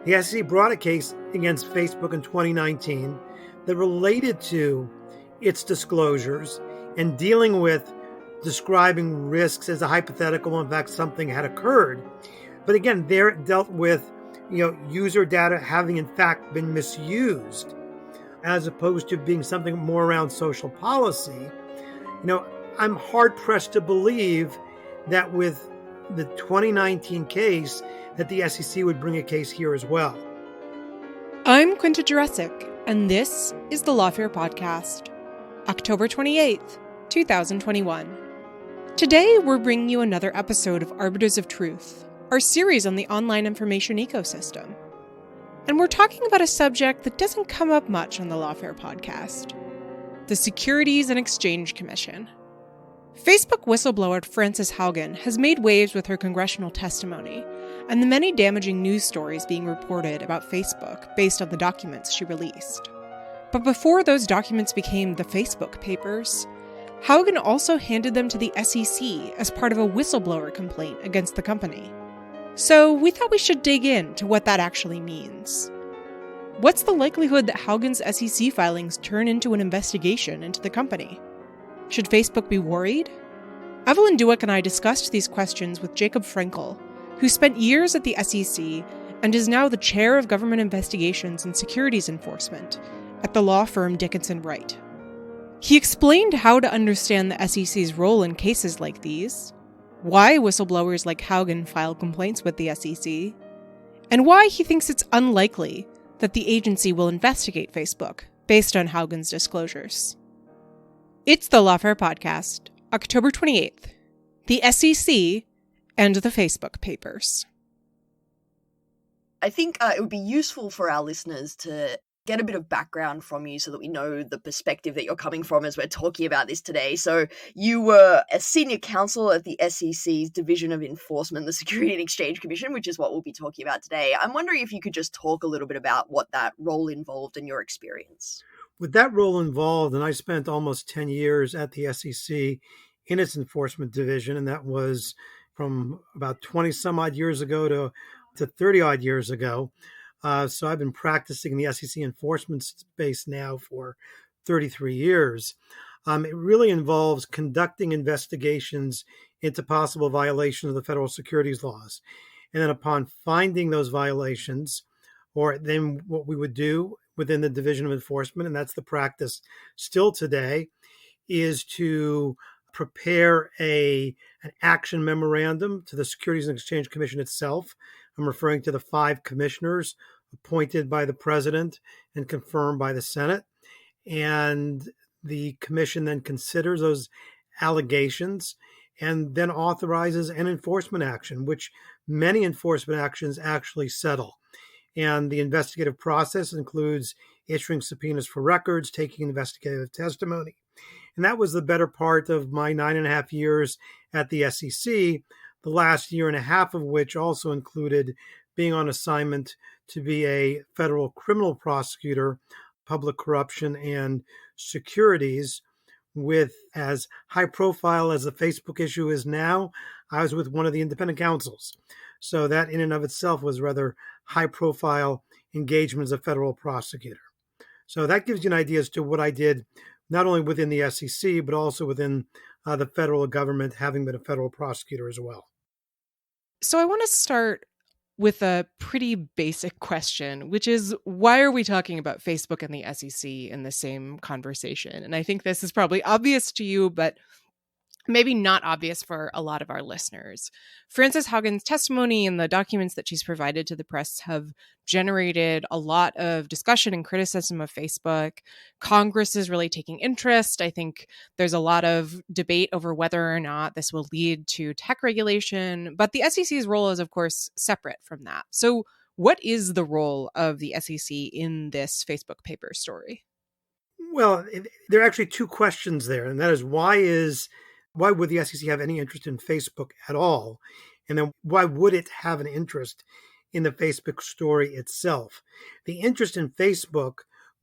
The SEC brought a case against Facebook in 2019 that related to its disclosures and dealing with describing risks as a hypothetical. In fact, something had occurred. But again, there it dealt with user data having in fact been misused, as opposed to being something more around social policy. I'm hard pressed to believe that with the 2019 case that the SEC would bring a case here as well. I'm Quinta Jurecic, and this is the Lawfare Podcast, October 28th, 2021. Today, we're bringing you another episode of Arbiters of Truth, our series on the online information ecosystem. And we're talking about a subject that doesn't come up much on the Lawfare Podcast, the Securities and Exchange Commission. Facebook whistleblower Frances Haugen has made waves with her congressional testimony and the many damaging news stories being reported about Facebook based on the documents she released. But before those documents became the Facebook papers, Haugen also handed them to the SEC as part of a whistleblower complaint against the company. So we thought we should dig into what that actually means. What's the likelihood that Haugen's SEC filings turn into an investigation into the company? Should Facebook be worried? Evelyn Dueck and I discussed these questions with Jacob Frankel, who spent years at the SEC and is now the chair of government investigations and securities enforcement at the law firm Dickinson Wright. He explained how to understand the SEC's role in cases like these, why whistleblowers like Haugen file complaints with the SEC, and why he thinks it's unlikely that the agency will investigate Facebook based on Haugen's disclosures. It's the Lawfare Podcast, October 28th, the SEC and the Facebook papers. I think it would be useful for our listeners to get a bit of background from you so that we know the perspective that you're coming from as we're talking about this today. So you were a senior counsel at the SEC's Division of Enforcement, the Securities and Exchange Commission, which is what we'll be talking about today. I'm wondering if you could just talk a little bit about what that role involved in your experience. With that role involved, and I spent almost 10 years at the SEC in its enforcement division, and that was from about 20 some odd years ago to 30 odd years ago. So I've been practicing in the SEC enforcement space now for 33 years. It really involves conducting investigations into possible violations of the federal securities laws. And then upon finding those violations, or then what we would do within the Division of Enforcement, and that's the practice still today, is to prepare an action memorandum to the Securities and Exchange Commission itself. I'm referring to the 5 commissioners appointed by the president and confirmed by the Senate. And the commission then considers those allegations and then authorizes an enforcement action, which many enforcement actions actually settle. And the investigative process includes issuing subpoenas for records, taking investigative testimony. And that was the better part of my 9.5 years at the SEC, the last year and a half of which also included being on assignment to be a federal criminal prosecutor, public corruption and securities. With as high profile as the Facebook issue is now, I was with one of the independent counsels. So that in and of itself was rather high profile engagement as a federal prosecutor. So that gives you an idea as to what I did, not only within the SEC, but also within the federal government, having been a federal prosecutor as well. So I want to start with a pretty basic question, which is, why are we talking about Facebook and the SEC in the same conversation? And I think this is probably obvious to you, but maybe not obvious for a lot of our listeners. Frances Haugen's testimony and the documents that she's provided to the press have generated a lot of discussion and criticism of Facebook. Congress is really taking interest. I think there's a lot of debate over whether or not this will lead to tech regulation, but the SEC's role is, of course, separate from that. So what is the role of the SEC in this Facebook paper story? Well, there are actually 2 questions there, and that is why would the SEC have any interest in Facebook at all? And then why would it have an interest in the Facebook story itself? The interest in Facebook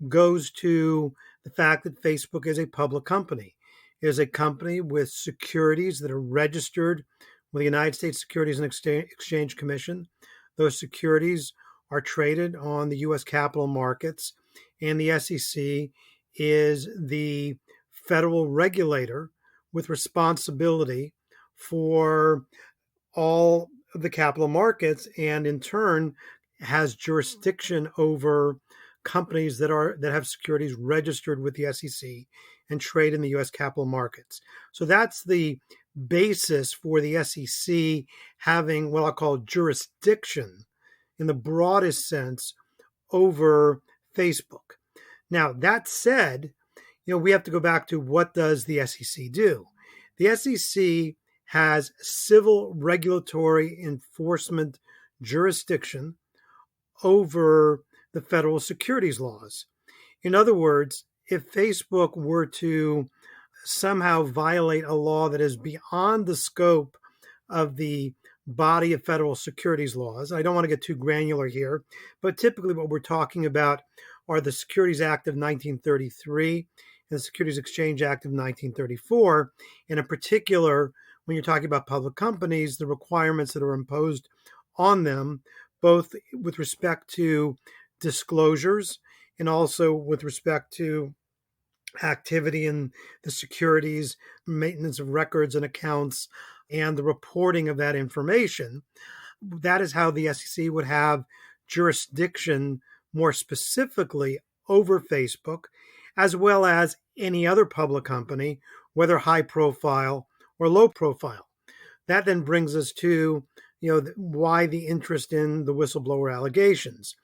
goes to the fact that Facebook is a public company. It is a company with securities that are registered with the United States Securities and Exchange Commission. Those securities are traded on the U.S. capital markets, and the SEC is the federal regulator with responsibility for all of the capital markets, and in turn has jurisdiction over companies that have securities registered with the SEC and trade in the US capital markets. So that's the basis for the SEC having what I'll call jurisdiction in the broadest sense over Facebook. Now, that said, we have to go back to what does the SEC do? The SEC has civil regulatory enforcement jurisdiction over the federal securities laws. In other words, if Facebook were to somehow violate a law that is beyond the scope of the body of federal securities laws, I don't want to get too granular here, but typically what we're talking about are the Securities Act of 1933 and the Securities Exchange Act of 1934, and in particular, when you're talking about public companies, the requirements that are imposed on them, both with respect to disclosures and also with respect to activity in the securities, maintenance of records and accounts, and the reporting of that information. That is how the SEC would have jurisdiction more specifically over Facebook, as well as any other public company, whether high profile or low profile. That then brings us to, why the interest in the whistleblower allegations.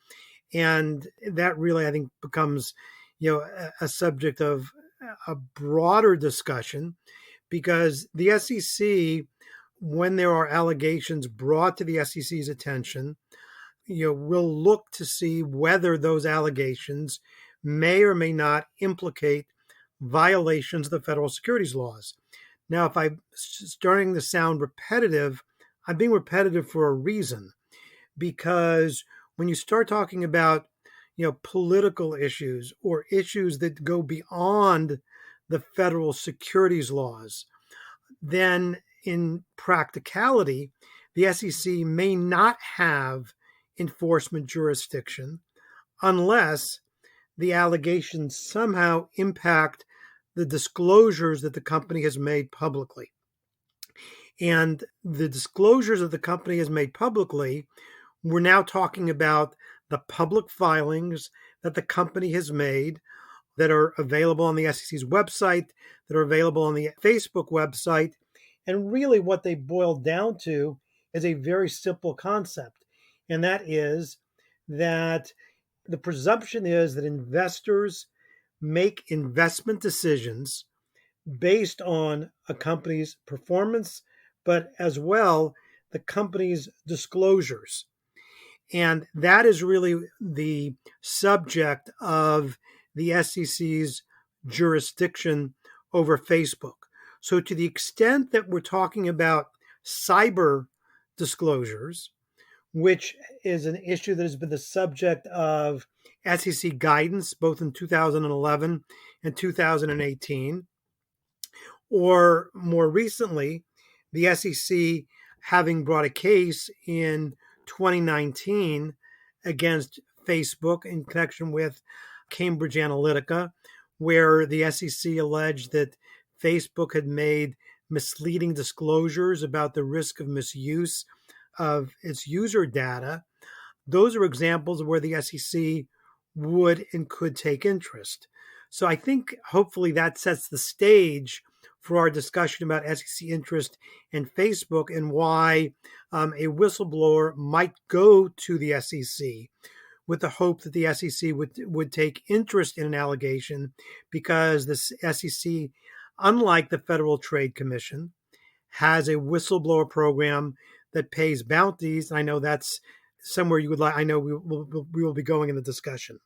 And that really, I think, becomes, a subject of a broader discussion, because the SEC, when there are allegations brought to the SEC's attention, will look to see whether those allegations may or may not implicate violations of the federal securities laws. Now, if I'm starting to sound repetitive, I'm being repetitive for a reason, because when you start talking about, political issues or issues that go beyond the federal securities laws, then in practicality, the SEC may not have enforcement jurisdiction unless the allegations somehow impact the disclosures that the company has made publicly. And the disclosures that the company has made publicly, we're now talking about the public filings that the company has made that are available on the SEC's website, that are available on the Facebook website. And really what they boil down to is a very simple concept. And that is that the presumption is that investors make investment decisions based on a company's performance, but as well the company's disclosures. And that is really the subject of the SEC's jurisdiction over Facebook. So to the extent that we're talking about cyber disclosures, which is an issue that has been the subject of SEC guidance both in 2011 and 2018, or more recently, the SEC having brought a case in 2019 against Facebook in connection with Cambridge Analytica, where the SEC alleged that Facebook had made misleading disclosures about the risk of misuse of its user data. Those are examples of where the SEC would and could take interest. So I think hopefully that sets the stage for our discussion about SEC interest in Facebook and why a whistleblower might go to the SEC with the hope that the SEC would take interest in an allegation, because the SEC, unlike the Federal Trade Commission, has a whistleblower program that pays bounties. I know that's somewhere you would like. I know we will be going in the discussion.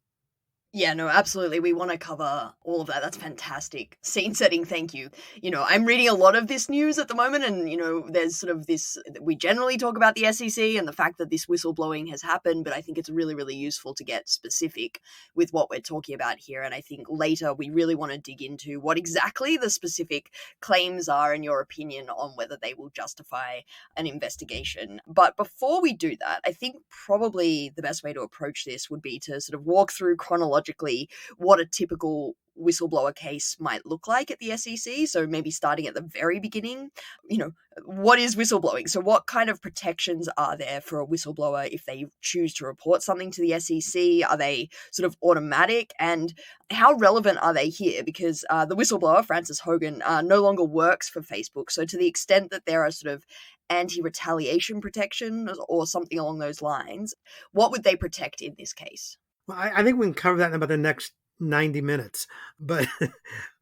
Yeah, no, absolutely. We want to cover all of that. That's fantastic. Scene setting, thank you. I'm reading a lot of this news at the moment, and, there's sort of this. We generally talk about the SEC and the fact that this whistleblowing has happened, but I think it's really, really useful to get specific with what we're talking about here. And I think later we really want to dig into what exactly the specific claims are, in your opinion, on whether they will justify an investigation. But before we do that, I think probably the best way to approach this would be to sort of walk through chronologically what a typical whistleblower case might look like at the SEC. So maybe starting at the very beginning, you know, what is whistleblowing? So what kind of protections are there for a whistleblower if they choose to report something to the SEC? Are they sort of automatic? And how relevant are they here? Because the whistleblower, Frances Hogan, no longer works for Facebook. So to the extent that there are sort of anti-retaliation protection or something along those lines, what would they protect in this case? Well, I think we can cover that in about the next 90 minutes, but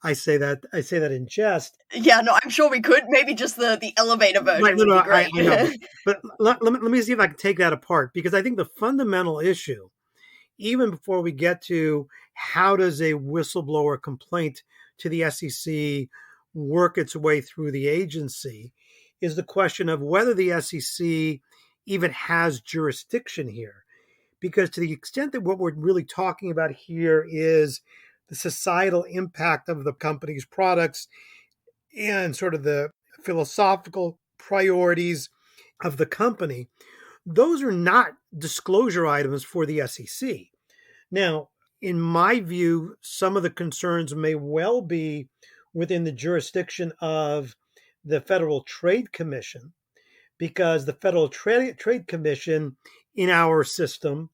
I say that in jest. Yeah, no, I'm sure we could. Maybe just the elevator Right, version no, would no, be I great. know, but let me see if I can take that apart, because I think the fundamental issue, even before we get to how does a whistleblower complaint to the SEC work its way through the agency, is the question of whether the SEC even has jurisdiction here. Because to the extent that what we're really talking about here is the societal impact of the company's products and sort of the philosophical priorities of the company, those are not disclosure items for the SEC. Now, in my view, some of the concerns may well be within the jurisdiction of the Federal Trade Commission, because the Federal Trade Commission in our system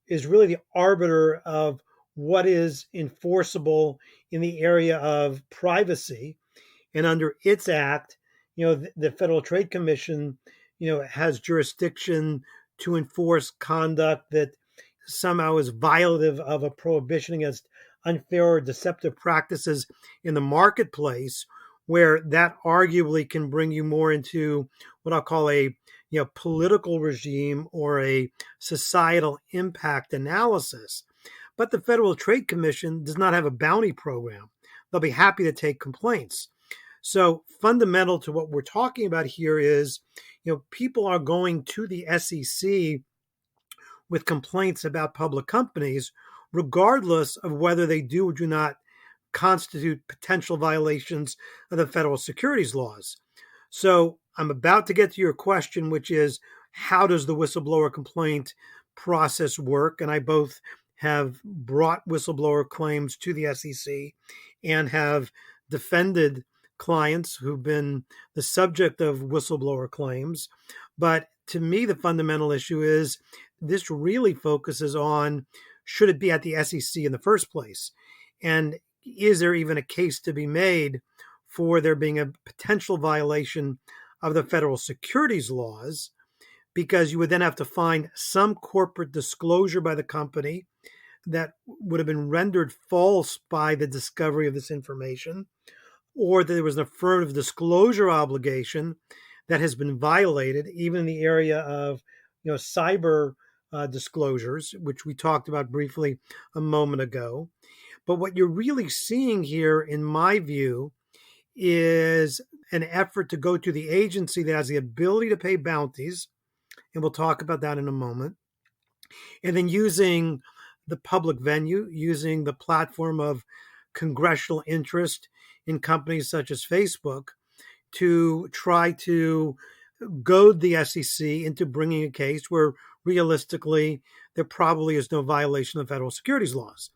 is really the arbiter of what is enforceable in the area of privacy. And under its act, the Federal Trade Commission, has jurisdiction to enforce conduct that somehow is violative of a prohibition against unfair or deceptive practices in the marketplace, where that arguably can bring you more into what I'll call a political regime or a societal impact analysis. But the Federal Trade Commission does not have a bounty program. They'll be happy to take complaints. So fundamental to what we're talking about here is, people are going to the SEC with complaints about public companies, regardless of whether they do or do not constitute potential violations of the federal securities laws. So I'm about to get to your question, which is, how does the whistleblower complaint process work? And I both have brought whistleblower claims to the SEC and have defended clients who've been the subject of whistleblower claims. But to me, the fundamental issue is this really focuses on, should it be at the SEC in the first place? And is there even a case to be made for there being a potential violation of the federal securities laws? Because you would then have to find some corporate disclosure by the company that would have been rendered false by the discovery of this information, or that there was an affirmative disclosure obligation that has been violated, even in the area of cyber disclosures, which we talked about briefly a moment ago. But what you're really seeing here, in my view, is an effort to go to the agency that has the ability to pay bounties, and we'll talk about that in a moment, and then using the public venue, using the platform of congressional interest in companies such as Facebook, to try to goad the SEC into bringing a case where realistically there probably is no violation of federal securities laws.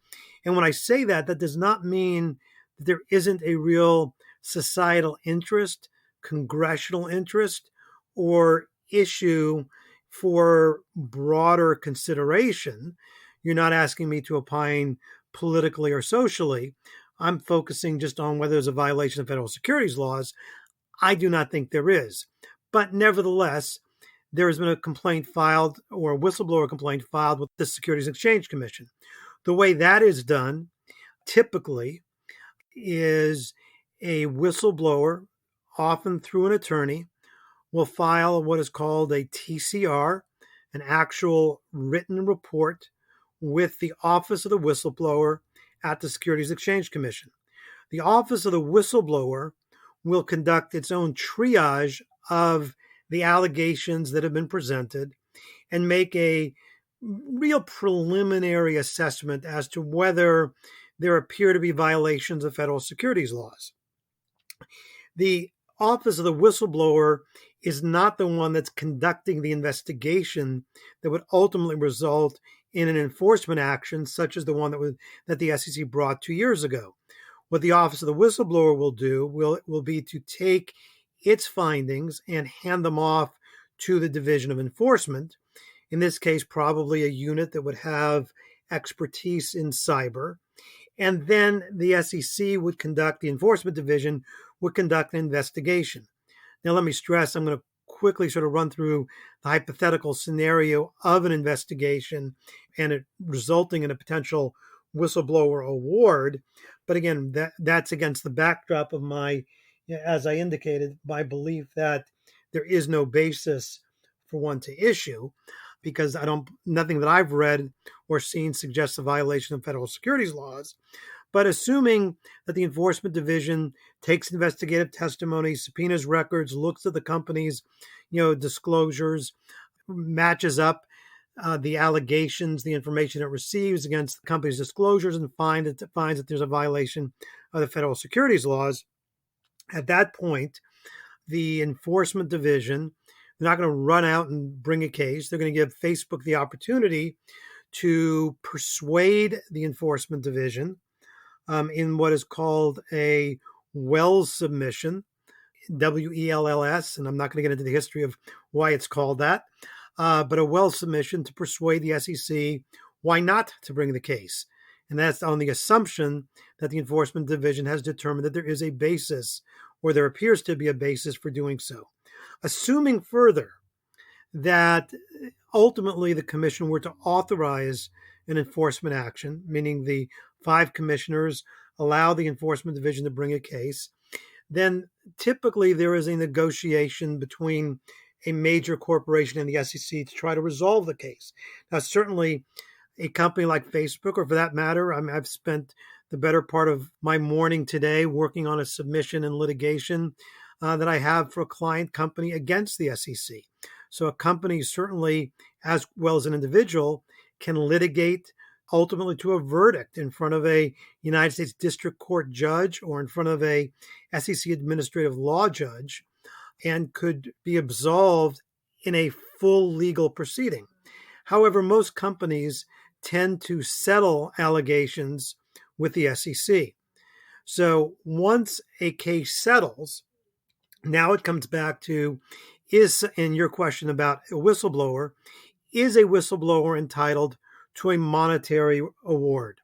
And when I say that, that does not mean that there isn't a real societal interest, congressional interest, or issue for broader consideration. You're not asking me to opine politically or socially. I'm focusing just on whether there's a violation of federal securities laws. I do not think there is. But nevertheless, there has been a complaint filed, or a whistleblower complaint filed, with the Securities and Exchange Commission. The way that is done typically is a whistleblower, often through an attorney, will file what is called a TCR, an actual written report, with the Office of the Whistleblower at the Securities Exchange Commission. The Office of the Whistleblower will conduct its own triage of the allegations that have been presented and make a real preliminary assessment as to whether there appear to be violations of federal securities laws. The Office of the Whistleblower is not the one that's conducting the investigation that would ultimately result in an enforcement action such as the one that the SEC brought 2 years ago. What the Office of the Whistleblower will do will be to take its findings and hand them off to the Division of Enforcement, in this case, probably a unit that would have expertise in cyber. And then the SEC would conduct, the Enforcement Division would conduct an investigation. Now, let me stress, I'm going to quickly sort of run through the hypothetical scenario of an investigation and it resulting in a potential whistleblower award. But again, that's against the backdrop of my, as I indicated, my belief that there is no basis for one to issue, because nothing that I've read or seen suggests a violation of federal securities laws. But assuming that the Enforcement Division takes investigative testimony, subpoenas records, looks at the company's, disclosures, matches up the allegations, the information it receives against the company's disclosures, and finds that there's a violation of the federal securities laws, at that point, the Enforcement Division, they're not going to run out and bring a case. They're going to give Facebook the opportunity to persuade the Enforcement Division in what is called a Wells submission, WELLS, and I'm not going to get into the history of why it's called that, but a Wells submission to persuade the SEC why not to bring the case. And that's on the assumption that the Enforcement Division has determined that there is a basis, or there appears to be a basis for doing so. Assuming further that ultimately the commission were to authorize an enforcement action, meaning the 5 commissioners allow the Enforcement Division to bring a case, then typically there is a negotiation between a major corporation and the SEC to try to resolve the case. Now, certainly a company like Facebook, or for that matter, I've spent the better part of my morning today working on a submission and litigation that I have for a client company against the SEC. So a company certainly, as well as an individual, can litigate ultimately to a verdict in front of a United States District Court judge or in front of a SEC administrative law judge, and could be absolved in a full legal proceeding. However, most companies tend to settle allegations with the SEC. So once a case settles, now it comes back to, in your question about a whistleblower, is a whistleblower entitled to a monetary award?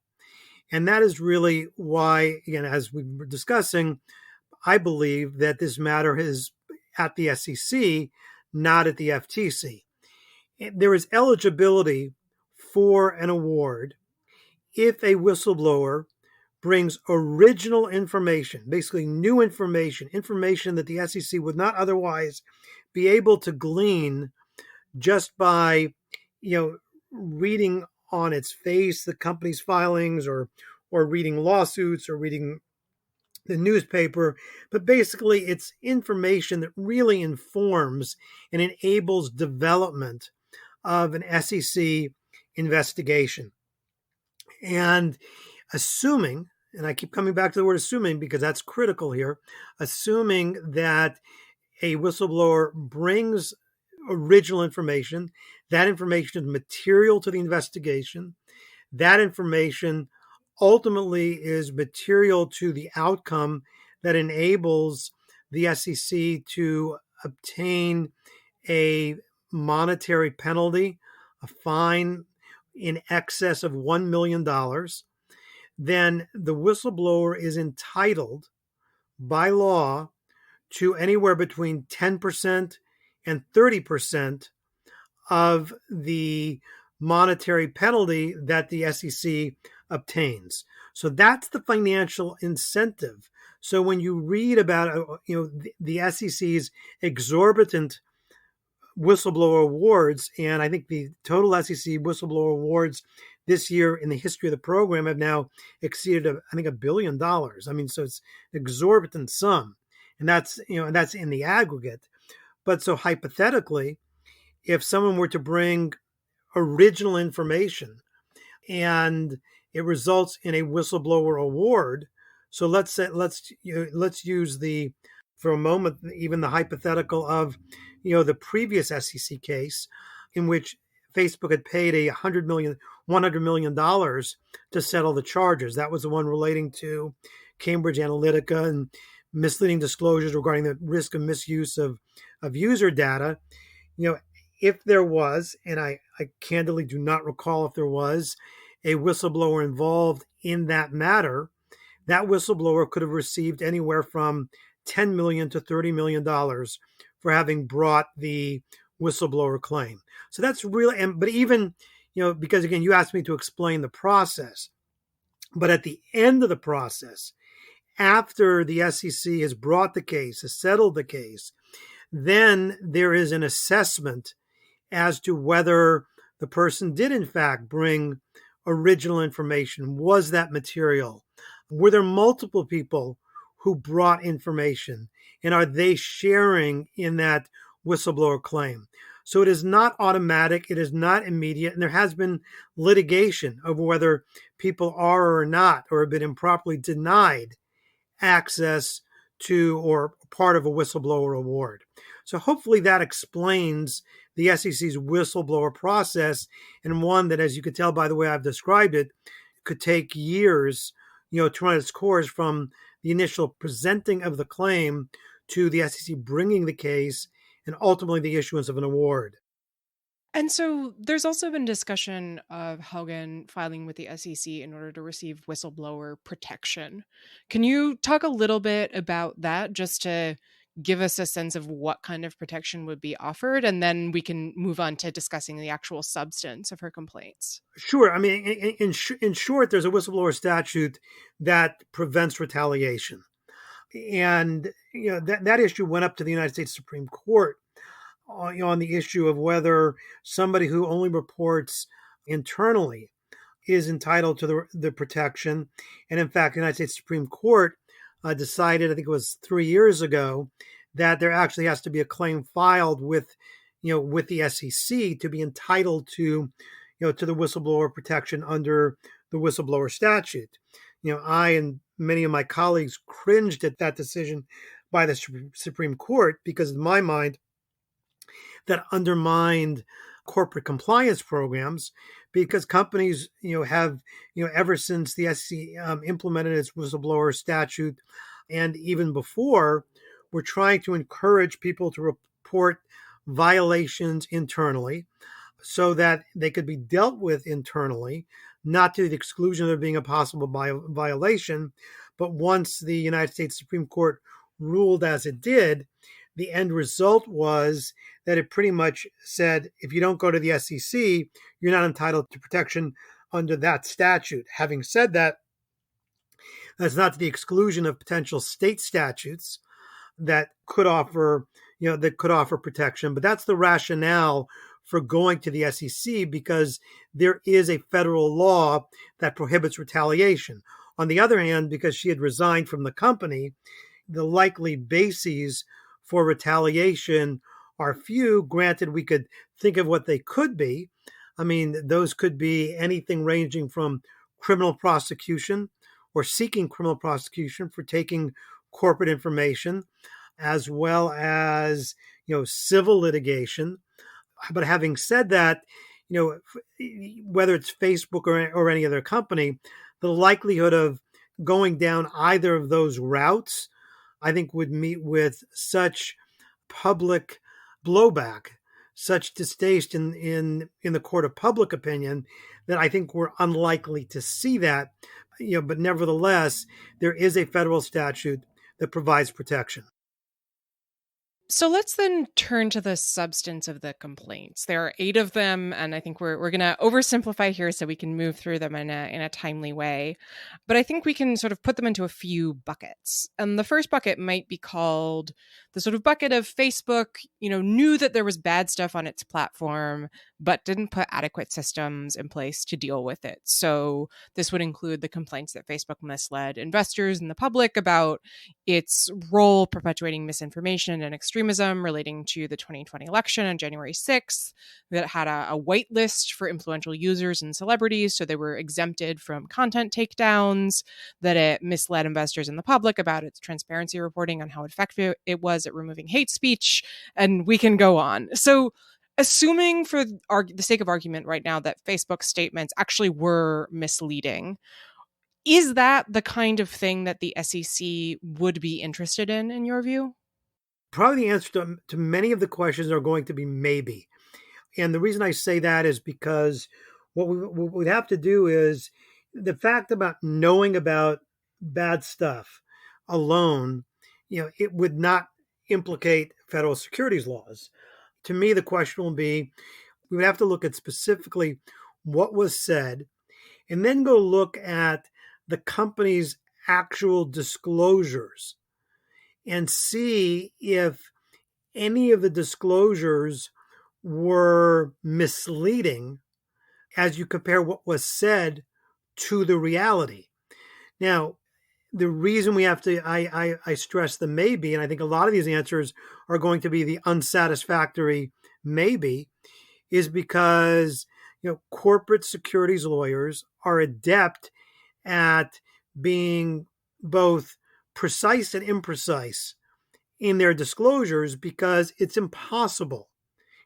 And that is really why, again, as we were discussing, I believe that this matter is at the SEC, not at the FTC. There is eligibility for an award if a whistleblower brings original information, basically new information that the SEC would not otherwise be able to glean just by, reading on its face the company's filings or reading lawsuits or reading the newspaper. But basically, it's information that really informs and enables development of an SEC investigation. And assuming, and I keep coming back to the word assuming because that's critical here, assuming that a whistleblower brings original information, that information is material to the investigation, that information ultimately is material to the outcome that enables the SEC to obtain a monetary penalty, a fine in excess of $1 million, then the whistleblower is entitled by law to anywhere between 10% and 30% of the monetary penalty that the SEC obtains. So that's the financial incentive. So when you read about the SEC's exorbitant whistleblower awards, and I think the total SEC whistleblower awards this year in the history of the program have now exceeded, I think, $1 billion. I mean, so it's an exorbitant sum, and that's in the aggregate. But so hypothetically, if someone were to bring original information and it results in a whistleblower award, so let's use the for a moment even the hypothetical of the previous SEC case in which Facebook had paid $100 million to settle the charges. That was the one relating to Cambridge Analytica and misleading disclosures regarding the risk of misuse of user data. If there was, and I candidly do not recall if there was, a whistleblower involved in that matter, that whistleblower could have received anywhere from $10 million to $30 million for having brought the whistleblower claim. So that's really, but even, because again, you asked me to explain the process, but at the end of the process, after the SEC has brought the case, has settled the case, then there is an assessment as to whether the person did in fact bring original information. Was that material? Were there multiple people who brought information? And are they sharing in that whistleblower claim? So it is not automatic. It is not immediate. And there has been litigation over whether people are or not, or have been improperly denied access to or part of a whistleblower award. So hopefully that explains the SEC's whistleblower process, and one that, as you could tell by the way I've described it, could take years, to run its course from the initial presenting of the claim to the SEC bringing the case and ultimately the issuance of an award. And so there's also been discussion of Haugen filing with the SEC in order to receive whistleblower protection. Can you talk a little bit about that, just to give us a sense of what kind of protection would be offered, and then we can move on to discussing the actual substance of her complaints? Sure. I mean, in short, there's a whistleblower statute that prevents retaliation. And, that issue went up to the United States Supreme Court on the issue of whether somebody who only reports internally is entitled to the protection. And in fact, the United States Supreme Court decided, I think it was 3 years ago, that there actually has to be a claim filed with the SEC to be entitled to the whistleblower protection under the whistleblower statute. I and many of my colleagues cringed at that decision by the Supreme Court because, in my mind, that undermined corporate compliance programs, because companies, have, ever since the SEC implemented its whistleblower statute, and even before, were trying to encourage people to report violations internally so that they could be dealt with internally, not to the exclusion of there being a possible violation. But once the United States Supreme Court ruled as it did, the end result was that it pretty much said, if you don't go to the SEC, you're not entitled to protection under that statute. Having said that, that's not to the exclusion of potential state statutes that could offer, protection. But that's the rationale for going to the SEC, because there is a federal law that prohibits retaliation. On the other hand, because she had resigned from the company, the likely bases for retaliation are few. Granted, we could think of what they could be. I mean, those could be anything ranging from criminal prosecution or seeking criminal prosecution for taking corporate information, as well as, civil litigation. But having said that, whether it's Facebook or any other company, the likelihood of going down either of those routes, I think, would meet with such public blowback, such distaste in the court of public opinion, that I think we're unlikely to see that. But nevertheless, there is a federal statute that provides protection. So let's then turn to the substance of the complaints. There are 8 of them, and I think we're going to oversimplify here so we can move through them in a timely way. But I think we can sort of put them into a few buckets. And the first bucket might be called the sort of bucket of Facebook, knew that there was bad stuff on its platform, but didn't put adequate systems in place to deal with it. So this would include the complaints that Facebook misled investors and the public about its role perpetuating misinformation and extremism relating to the 2020 election on January 6th, that had a whitelist for influential users and celebrities, so they were exempted from content takedowns, that it misled investors and the public about its transparency reporting on how effective it was at removing hate speech, and we can go on. So assuming for the sake of argument right now that Facebook's statements actually were misleading, is that the kind of thing that the SEC would be interested in your view? Probably the answer to many of the questions are going to be maybe. And the reason I say that is because what we'd have to do is the fact about knowing about bad stuff alone, it would not implicate federal securities laws. To me, the question will be, we would have to look at specifically what was said and then go look at the company's actual disclosures and see if any of the disclosures were misleading as you compare what was said to the reality. Now, the reason we have to, I stress the maybe, and I think a lot of these answers are going to be the unsatisfactory maybe, is because corporate securities lawyers are adept at being both precise and imprecise in their disclosures, because it's impossible.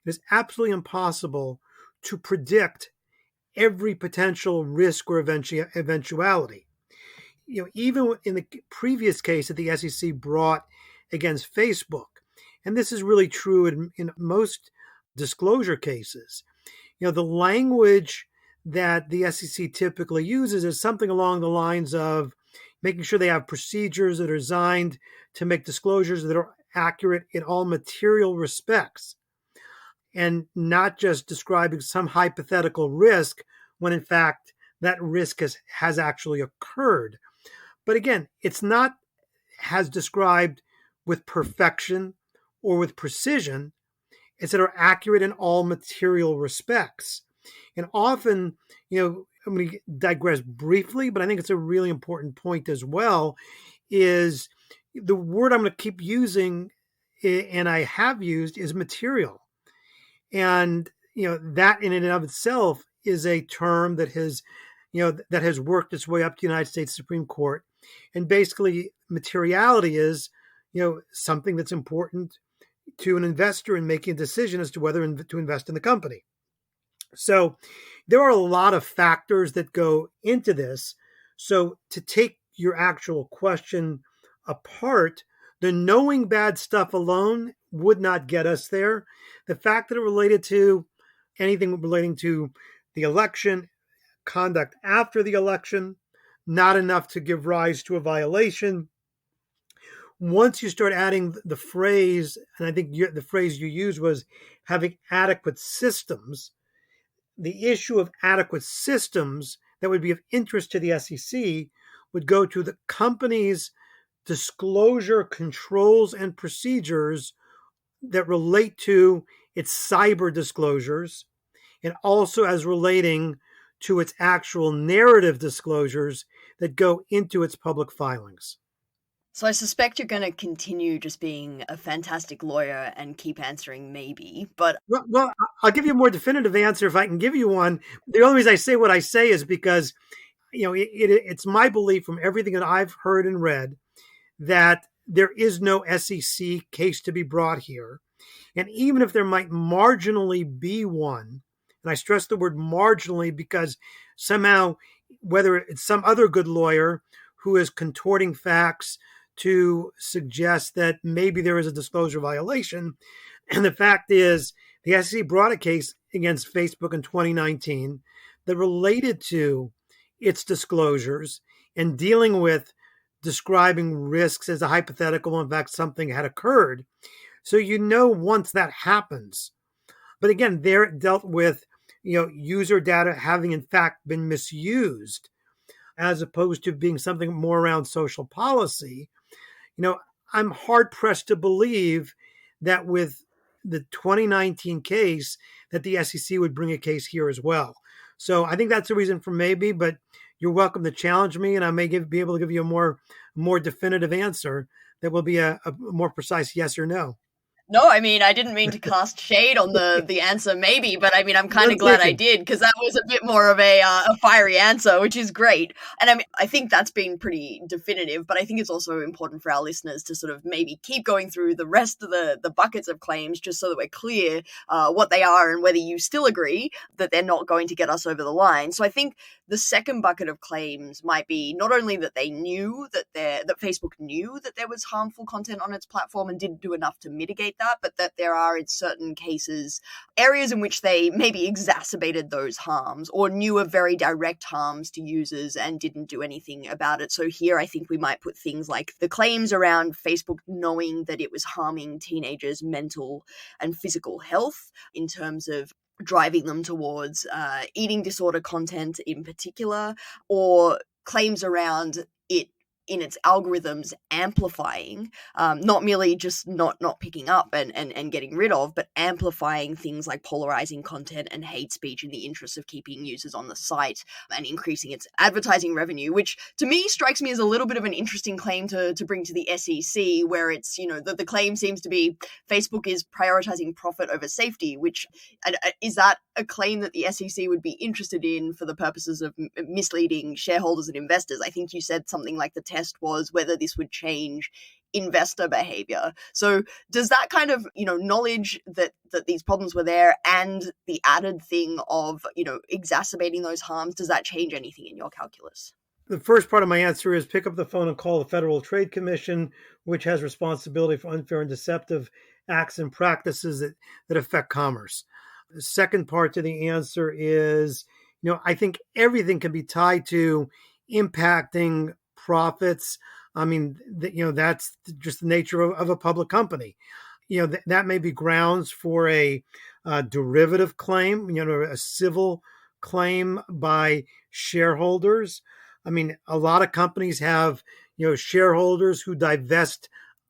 It is absolutely impossible to predict every potential risk or eventuality. Even in the previous case that the SEC brought against Facebook, and this is really true in most disclosure cases, the language that the SEC typically uses is something along the lines of making sure they have procedures that are designed to make disclosures that are accurate in all material respects, and not just describing some hypothetical risk when in fact that risk has actually occurred. But again, it's not has described with perfection or with precision. It's that are accurate in all material respects. And often, I'm going to digress briefly, but I think it's a really important point as well, is the word I'm going to keep using, and I have used, is material. And, that in and of itself is a term that has worked its way up to the United States Supreme Court. And basically, materiality is, something that's important to an investor in making a decision as to whether to invest in the company. So there are a lot of factors that go into this. So to take your actual question apart, the knowing bad stuff alone would not get us there. The fact that it related to anything relating to the election, conduct after the election, not enough to give rise to a violation. Once you start adding the phrase, and I think the phrase you used was having adequate systems, the issue of adequate systems that would be of interest to the SEC would go to the company's disclosure controls and procedures that relate to its cyber disclosures, and also as relating to its actual narrative disclosures that go into its public filings. So I suspect you're going to continue just being a fantastic lawyer and keep answering maybe, but... Well, I'll give you a more definitive answer if I can give you one. The only reason I say what I say is because, it's my belief from everything that I've heard and read that there is no SEC case to be brought here. And even if there might marginally be one, and I stress the word marginally because somehow, whether it's some other good lawyer who is contorting facts to suggest that maybe there is a disclosure violation. And the fact is, the SEC brought a case against Facebook in 2019 that related to its disclosures and dealing with describing risks as a hypothetical. In fact, something had occurred. So once that happens. But again, there it dealt with user data having in fact been misused, as opposed to being something more around social policy. I'm hard pressed to believe that with the 2019 case that the SEC would bring a case here as well. So I think that's a reason for maybe, but you're welcome to challenge me, and I may be able to give you a more definitive answer that will be a more precise yes or no. No, I mean, I didn't mean to cast shade on the answer, maybe, but I mean, I'm kind of glad I did, because that was a bit more of a fiery answer, which is great. And I mean, I think that's been pretty definitive, but I think it's also important for our listeners to sort of maybe keep going through the rest of the buckets of claims, just so that we're clear what they are and whether you still agree that they're not going to get us over the line. So I think the second bucket of claims might be not only that they knew that Facebook knew that there was harmful content on its platform and didn't do enough to mitigate that, but that there are in certain cases areas in which they maybe exacerbated those harms or knew of very direct harms to users and didn't do anything about it. So here I think we might put things like the claims around Facebook knowing that it was harming teenagers' mental and physical health in terms of driving them towards eating disorder content in particular, or claims around it in its algorithms amplifying, not merely just not picking up and getting rid of, but amplifying things like polarizing content and hate speech in the interest of keeping users on the site and increasing its advertising revenue, which to me strikes me as a little bit of an interesting claim to bring to the SEC, where it's, the claim seems to be Facebook is prioritizing profit over safety, which is that a claim that the SEC would be interested in for the purposes of misleading shareholders and investors? I think you said something like the test was whether this would change investor behavior. So does that kind of, knowledge that these problems were there and the added thing of, exacerbating those harms, does that change anything in your calculus? The first part of my answer is pick up the phone and call the Federal Trade Commission, which has responsibility for unfair and deceptive acts and practices that affect commerce. The second part to the answer is, I think everything can be tied to impacting profits. I mean, that's just the nature of a public company. That may be grounds for a derivative claim, a civil claim by shareholders. I mean, a lot of companies have, shareholders who divest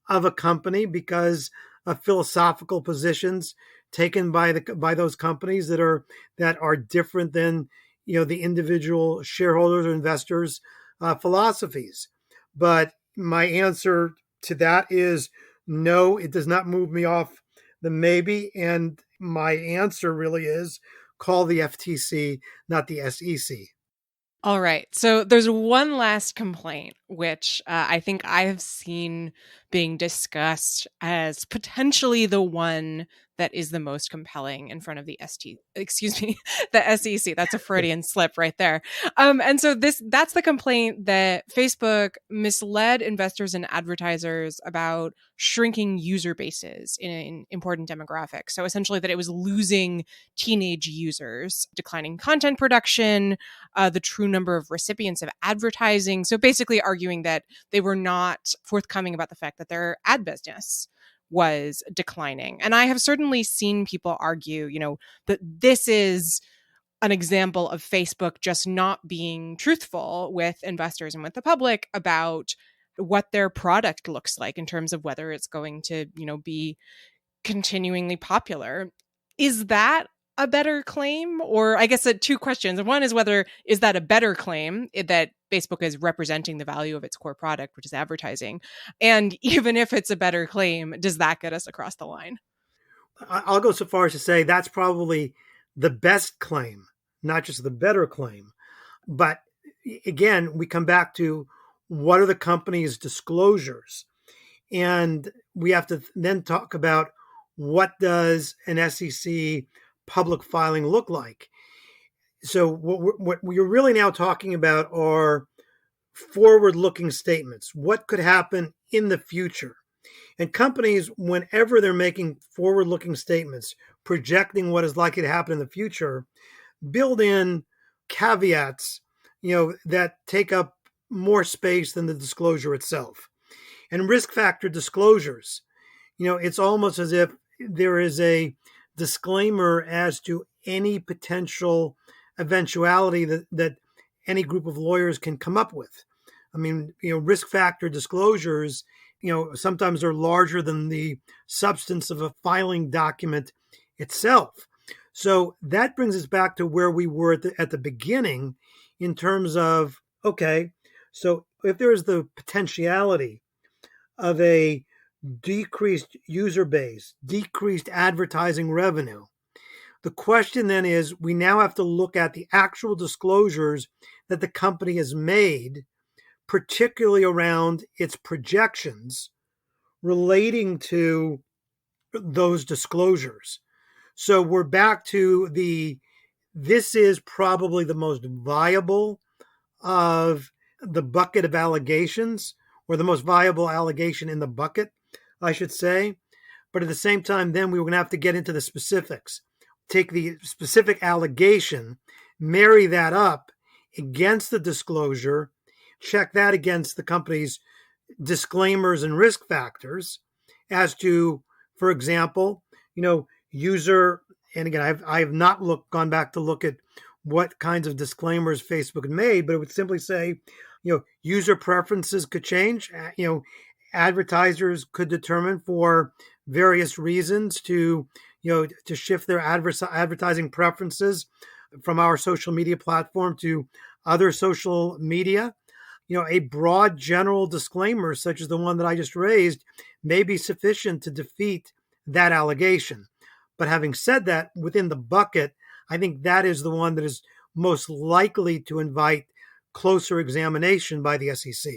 of a company because of philosophical positions taken by those companies that are different than the individual shareholders or investors' philosophies. But my answer to that is no, it does not move me off the maybe. And my answer really is call the FTC, not the SEC. All right. So there's one last complaint, which I think I have seen being discussed as potentially the one that is the most compelling in front of the the SEC. That's a Freudian slip right there. And so that's the complaint that Facebook misled investors and advertisers about shrinking user bases in important demographics. So essentially that it was losing teenage users, declining content production, the true number of recipients of advertising. So basically arguing that they were not forthcoming about the fact that their ad business was declining. And I have certainly seen people argue, that this is an example of Facebook just not being truthful with investors and with the public about what their product looks like in terms of whether it's going to, be continuingly popular. Is that a better claim? Or I guess two questions. One is is that a better claim that Facebook is representing the value of its core product, which is advertising? And even if it's a better claim, does that get us across the line? I'll go so far as to say that's probably the best claim, not just the better claim. But again, we come back to what are the company's disclosures? And we have to then talk about what does an SEC public filing look like? So what we're really now talking about are forward-looking statements. What could happen in the future? And companies, whenever they're making forward-looking statements, projecting what is likely to happen in the future, build in caveats, that take up more space than the disclosure itself. And risk factor disclosures, It's almost as if there is a disclaimer as to any potential eventuality that any group of lawyers can come up with. I mean, risk factor disclosures, sometimes are larger than the substance of a filing document itself. So that brings us back to where we were at the beginning in terms of, okay, so if there is the potentiality of a decreased user base, decreased advertising revenue, the question then is we now have to look at the actual disclosures that the company has made, particularly around its projections relating to those disclosures. So we're back to this is probably the most viable of the bucket of allegations, or the most viable allegation in the bucket, I should say. But at the same time, then we were going to have to get into the specifics. Take the specific allegation, marry that up against the disclosure, check that against the company's disclaimers and risk factors as to, for example, user, and again, I have not gone back to look at what kinds of disclaimers Facebook had made, but it would simply say, user preferences could change. Advertisers could determine for various reasons to shift their advertising preferences from our social media platform to other social media. A broad general disclaimer such as the one that I just raised may be sufficient to defeat that allegation. But having said that, within the bucket, I think that is the one that is most likely to invite closer examination by the SEC.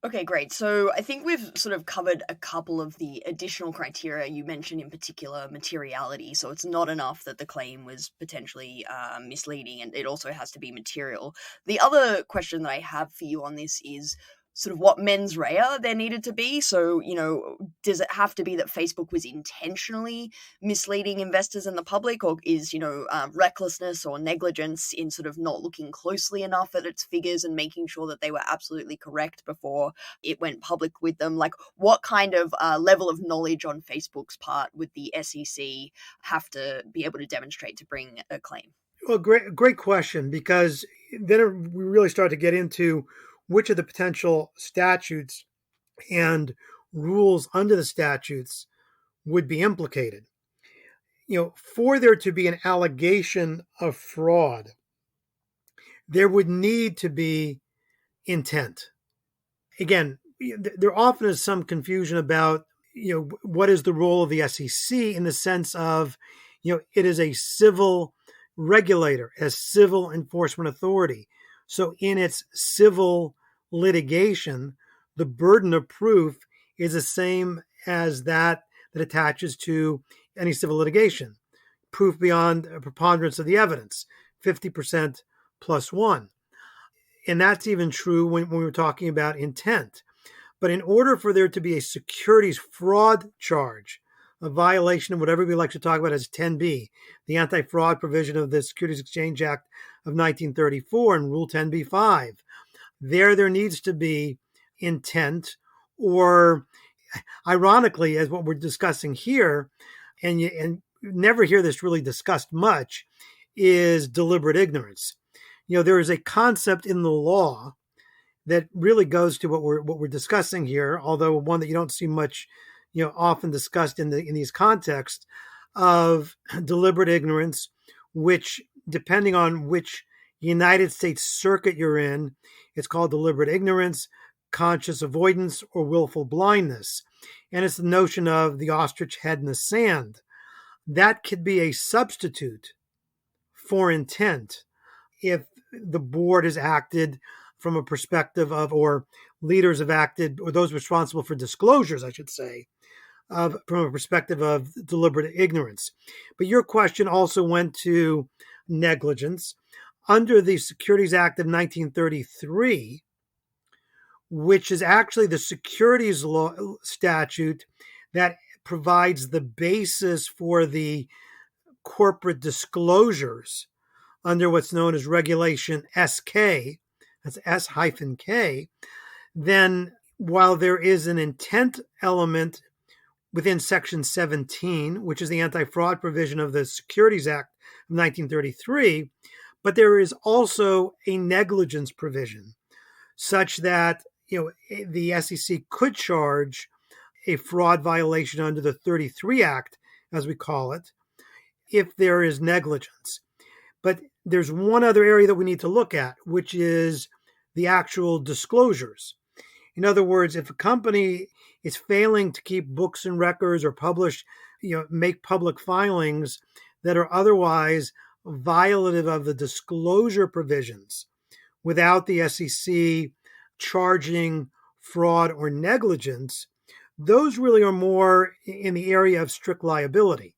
Okay, great. So I think we've sort of covered a couple of the additional criteria you mentioned, in particular materiality. So it's not enough that the claim was potentially misleading, and it also has to be material. The other question that I have for you on this is sort of what mens rea there needed to be. So, does it have to be that Facebook was intentionally misleading investors and the public, or is, recklessness or negligence in sort of not looking closely enough at its figures and making sure that they were absolutely correct before it went public with them? Like, what kind of level of knowledge on Facebook's part would the SEC have to be able to demonstrate to bring a claim? Well, great question, because then we really start to get into which of the potential statutes and rules under the statutes would be implicated. For there to be an allegation of fraud, there would need to be intent. Again, there often is some confusion about, what is the role of the SEC in the sense of, it is a civil regulator, a civil enforcement authority. So in its civil litigation, the burden of proof is the same as that attaches to any civil litigation. Proof beyond a preponderance of the evidence, 50% plus one. And that's even true when we were talking about intent. But in order for there to be a securities fraud charge, a violation of whatever we like to talk about as 10B, the anti-fraud provision of the Securities Exchange Act of 1934 and Rule 10b-5, there needs to be intent, or ironically, as what we're discussing here, and you never hear this really discussed much, is deliberate ignorance. There is a concept in the law that really goes to what we're discussing here, although one that you don't see much, often discussed in these contexts, of deliberate ignorance, which, depending on which United States circuit you're in, it's called deliberate ignorance, conscious avoidance, or willful blindness. And it's the notion of the ostrich head in the sand. That could be a substitute for intent if the board has acted from a perspective of, or leaders have acted, or those responsible for disclosures, I should say, from a perspective of deliberate ignorance. But your question also went to negligence. Under the Securities Act of 1933, which is actually the securities law statute that provides the basis for the corporate disclosures under what's known as Regulation SK, that's S-K, then while there is an intent element within Section 17, which is the anti-fraud provision of the Securities Act of 1933, but there is also a negligence provision such that the SEC could charge a fraud violation under the 33 Act, as we call it, if there is negligence. But there's one other area that we need to look at, which is the actual disclosures. In other words, if a company is failing to keep books and records or make public filings that are otherwise violative of the disclosure provisions without the SEC charging fraud or negligence, those really are more in the area of strict liability,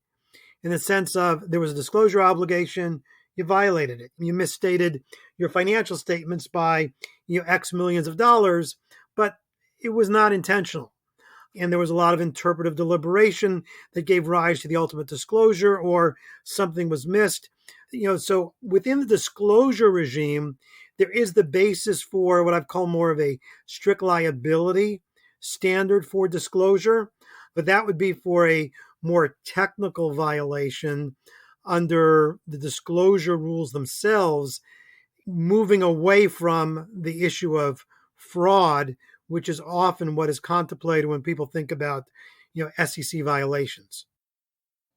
in the sense of there was a disclosure obligation, you violated it. You misstated your financial statements by X millions of dollars, but it was not intentional. And there was a lot of interpretive deliberation that gave rise to the ultimate disclosure, or something was missed. So within the disclosure regime, there is the basis for what I've called more of a strict liability standard for disclosure, but that would be for a more technical violation under the disclosure rules themselves, moving away from the issue of fraud, which is often what is contemplated when people think about, SEC violations.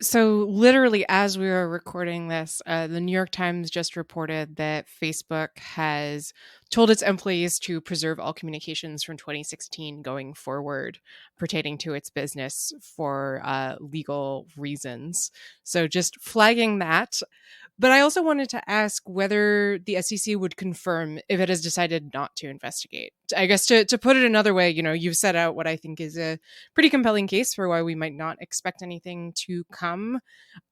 So literally, as we were recording this, the New York Times just reported that Facebook has told its employees to preserve all communications from 2016 going forward pertaining to its business for legal reasons. So just flagging that. But I also wanted to ask whether the SEC would confirm if it has decided not to investigate. I guess to put it another way, you've set out what I think is a pretty compelling case for why we might not expect anything to come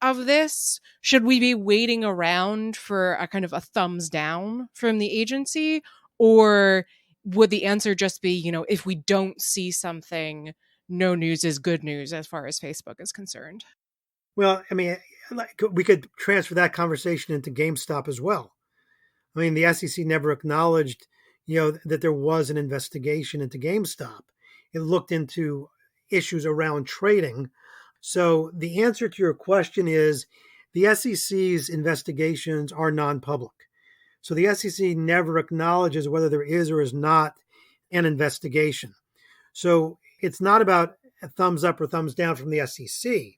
of this. Should we be waiting around for a kind of a thumbs down from the agency? Or would the answer just be, if we don't see something, no news is good news as far as Facebook is concerned? Well, we could transfer that conversation into GameStop as well. The SEC never acknowledged, that there was an investigation into GameStop. It looked into issues around trading. So the answer to your question is the SEC's investigations are non-public. So the SEC never acknowledges whether there is or is not an investigation. So it's not about a thumbs up or thumbs down from the SEC,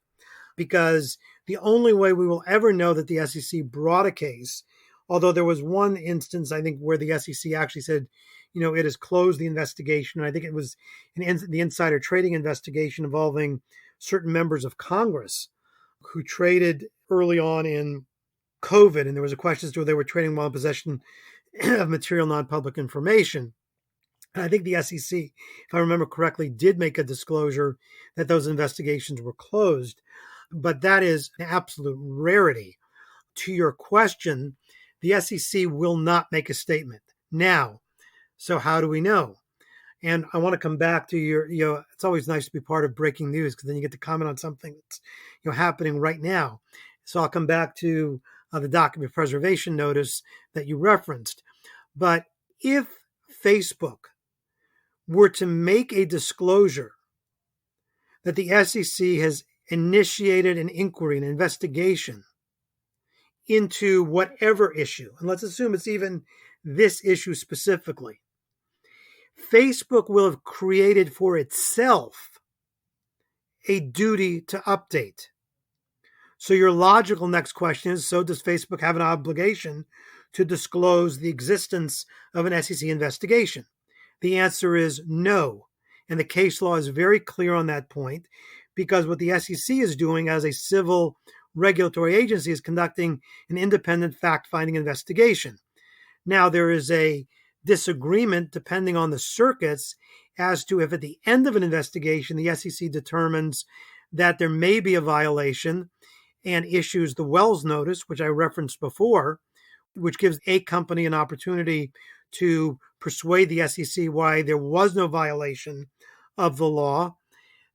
because the only way we will ever know that the SEC brought a case, although there was one instance, I think, where the SEC actually said, it has closed the investigation. I think it was the insider trading investigation involving certain members of Congress who traded early on in COVID. And there was a question as to whether they were trading while in possession of material non-public information. And I think the SEC, if I remember correctly, did make a disclosure that those investigations were closed. But that is an absolute rarity. To your question, the SEC will not make a statement now. So how do we know? And I want to come back to your, it's always nice to be part of breaking news, because then you get to comment on something that's, happening right now. So I'll come back to the document preservation notice that you referenced. But if Facebook were to make a disclosure that the SEC has initiated an inquiry, an investigation into whatever issue, and let's assume it's even this issue specifically, Facebook will have created for itself a duty to update. So your logical next question is, so does Facebook have an obligation to disclose the existence of an SEC investigation? The answer is no. And the case law is very clear on that point, because what the SEC is doing as a civil regulatory agency is conducting an independent fact-finding investigation. Now, there is a disagreement depending on the circuits as to if at the end of an investigation, the SEC determines that there may be a violation and issues the Wells notice, which I referenced before, which gives a company an opportunity to persuade the SEC why there was no violation of the law.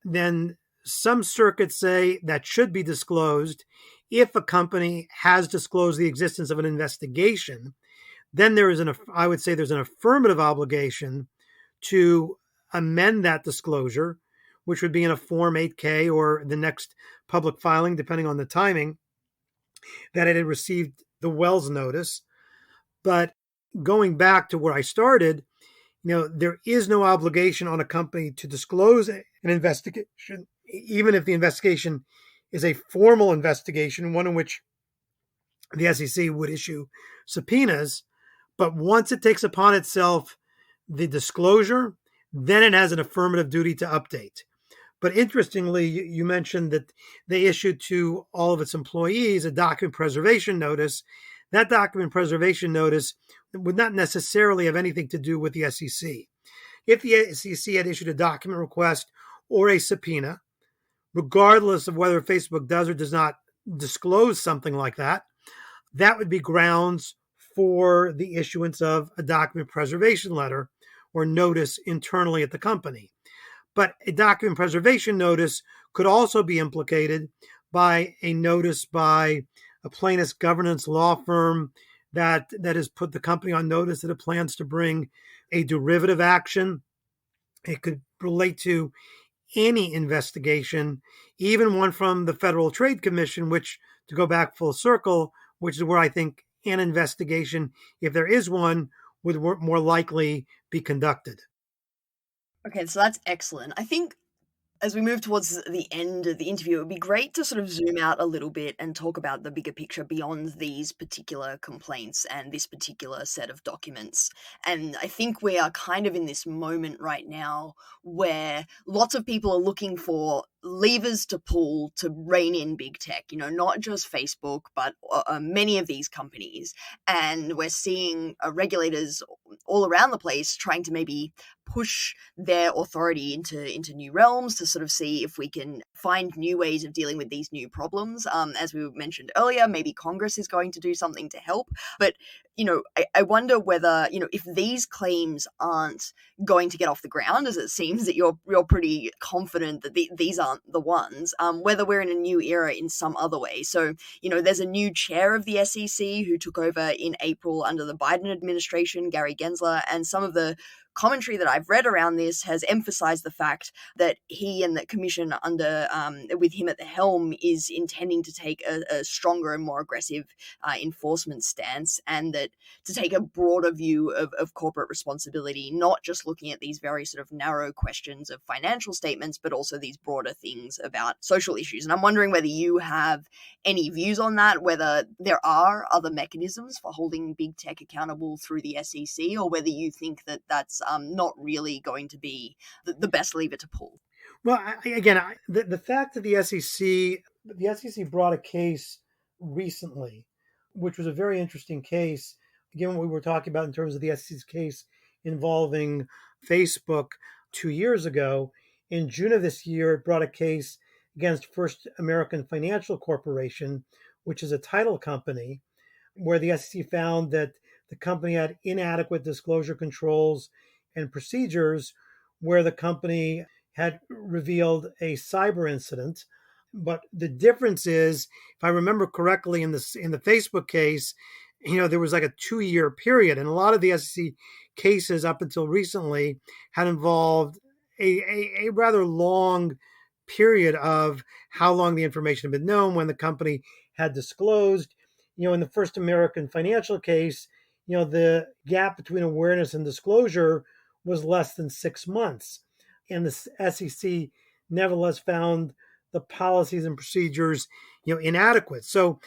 Then some circuits say that should be disclosed. If a company has disclosed the existence of an investigation, then there's an affirmative obligation to amend that disclosure, which would be in a Form 8K or the next public filing, depending on the timing, that it had received the Wells notice. But going back to where I started, there is no obligation on a company to disclose an investigation, even if the investigation is a formal investigation, one in which the SEC would issue subpoenas. But once it takes upon itself the disclosure, then it has an affirmative duty to update. But interestingly, you mentioned that they issued to all of its employees a document preservation notice. That document preservation notice would not necessarily have anything to do with the SEC. If the SEC had issued a document request or a subpoena, regardless of whether Facebook does or does not disclose something like that, that would be grounds for the issuance of a document preservation letter or notice internally at the company. But a document preservation notice could also be implicated by a notice by a plaintiff's governance law firm that has put the company on notice that it plans to bring a derivative action. It could relate to any investigation, even one from the Federal Trade Commission, which, to go back full circle, which is where I think an investigation, if there is one, would more likely be conducted. Okay, so that's excellent. I think as we move towards the end of the interview, it would be great to sort of zoom out a little bit and talk about the bigger picture beyond these particular complaints and this particular set of documents. And I think we are kind of in this moment right now where lots of people are looking for levers to pull to rein in big tech, not just Facebook, but many of these companies. And we're seeing regulators all around the place trying to maybe push their authority into new realms to sort of see if we can find new ways of dealing with these new problems. As we mentioned earlier, maybe Congress is going to do something to help. But, I wonder whether, if these claims aren't going to get off the ground, as it seems that you're pretty confident that these aren't the ones, whether we're in a new era in some other way. So, there's a new chair of the SEC who took over in April under the Biden administration, Gary Gensler, and some of the commentary that I've read around this has emphasized the fact that he and the commission under with him at the helm is intending to take a stronger and more aggressive enforcement stance, and that to take a broader view of corporate responsibility, not just looking at these very sort of narrow questions of financial statements, but also these broader things about social issues. And I'm wondering whether you have any views on that, whether there are other mechanisms for holding big tech accountable through the SEC, or whether you think that that's not really going to be the best lever to pull. Well, the fact that the SEC brought a case recently, which was a very interesting case, given what we were talking about in terms of the SEC's case involving Facebook 2 years ago. In June of this year, it brought a case against First American Financial Corporation, which is a title company, where the SEC found that the company had inadequate disclosure controls and procedures, where the company had revealed a cyber incident. But the difference is, if I remember correctly, in the Facebook case, there was like a 2-year period, and a lot of the SEC cases up until recently had involved a rather long period of how long the information had been known, when the company had disclosed. In the First American Financial case, the gap between awareness and disclosure was less than 6 months. And the SEC nevertheless found the policies and procedures, inadequate. So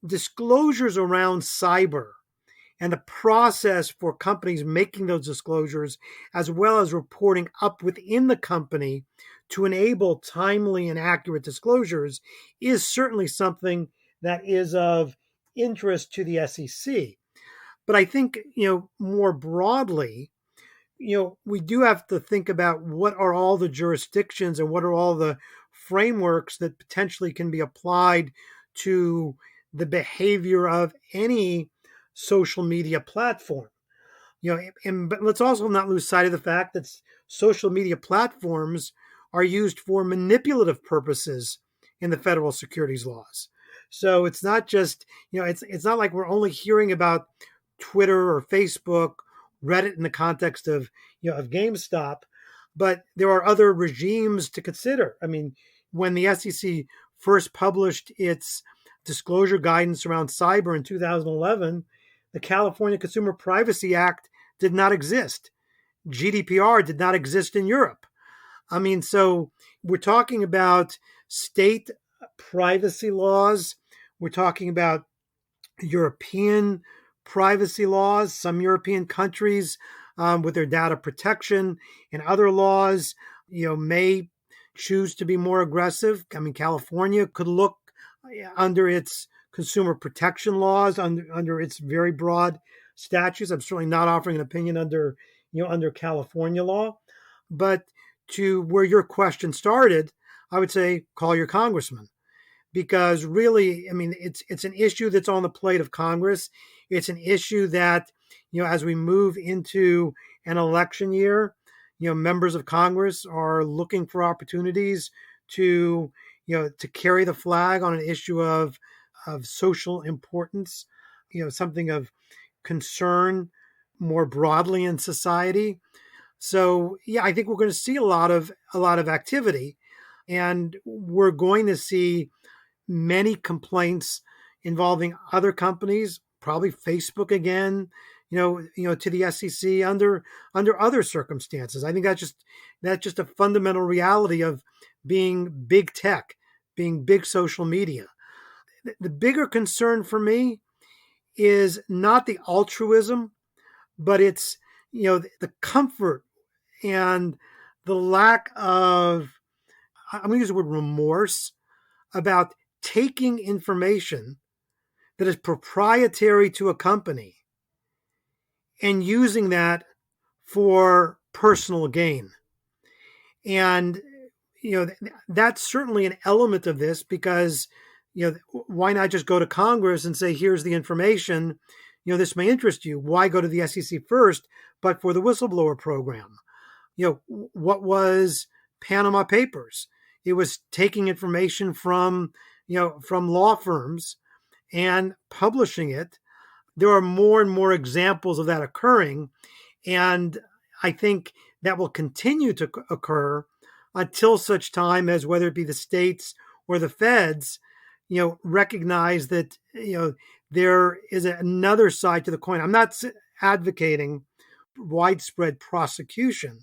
disclosures around cyber and the process for companies making those disclosures, as well as reporting up within the company to enable timely and accurate disclosures, is certainly something that is of interest to the SEC. But I think, more broadly, we do have to think about what are all the jurisdictions and what are all the frameworks that potentially can be applied to the behavior of any social media platform. But let's also not lose sight of the fact that social media platforms are used for manipulative purposes in the federal securities laws. So it's not just, it's not like we're only hearing about Twitter or Facebook, Reddit in the context of, of GameStop, But there are other regimes to consider. I mean, when the SEC first published its disclosure guidance around cyber in 2011, the California Consumer Privacy Act did not exist. GDPR did not exist in Europe. I mean, so we're talking about state privacy laws. We're talking about European privacy laws. Some European countries, with their data protection and other laws, may choose to be more aggressive. I mean, California could look under its consumer protection laws, under its very broad statutes. I'm certainly not offering an opinion under California law, but to where your question started, I would say call your congressman, because really, I mean, it's an issue that's on the plate of Congress. It's an issue that, as we move into an election year, members of Congress are looking for opportunities to carry the flag on an issue of social importance, something of concern more broadly in society. So, yeah, I think we're going to see a lot of activity, and we're going to see many complaints involving other companies, probably Facebook again, to the SEC under other circumstances. I think that's just a fundamental reality of being big tech, being big social media. The bigger concern for me is not the altruism, but it's the comfort and the lack of, I'm going to use the word remorse, about taking information that is proprietary to a company and using that for personal gain. And, that's certainly an element of this, because, why not just go to Congress and say, here's the information, this may interest you. Why go to the SEC first, but for the whistleblower program? What was Panama Papers? It was taking information from law firms and publishing it. There are more and more examples of that occurring, and I think that will continue to occur until such time as, whether it be the states or the feds, recognize that there is another side to the coin. I'm not advocating widespread prosecution,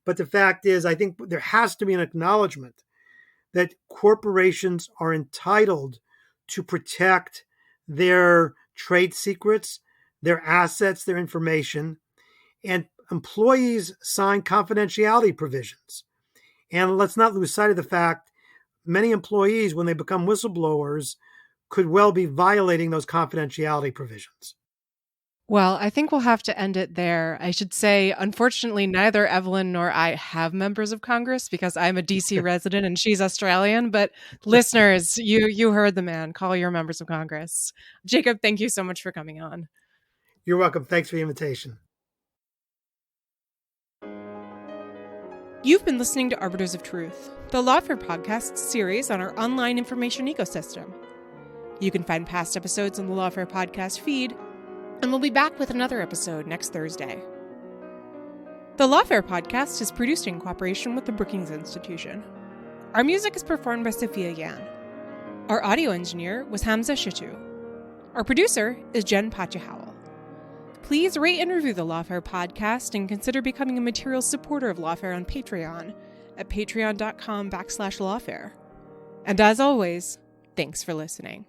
but the fact is, I think there has to be an acknowledgement that corporations are entitled to protect their trade secrets, their assets, their information, and employees sign confidentiality provisions. And let's not lose sight of the fact many employees, when they become whistleblowers, could well be violating those confidentiality provisions. Well, I think we'll have to end it there. I should say, unfortunately, neither Evelyn nor I have members of Congress, because I'm a DC resident and she's Australian. But listeners, you heard the man. Call your members of Congress. Jacob, thank you so much for coming on. You're welcome. Thanks for the invitation. You've been listening to Arbiters of Truth, the Lawfare podcast series on our online information ecosystem. You can find past episodes on the Lawfare podcast feed, and we'll be back with another episode next Thursday. The Lawfare podcast is produced in cooperation with the Brookings Institution. Our music is performed by Sophia Yan. Our audio engineer was Hamza Shitu. Our producer is Jen Patchahowell. Please rate and review the Lawfare podcast and consider becoming a material supporter of Lawfare on Patreon at patreon.com/Lawfare. And as always, thanks for listening.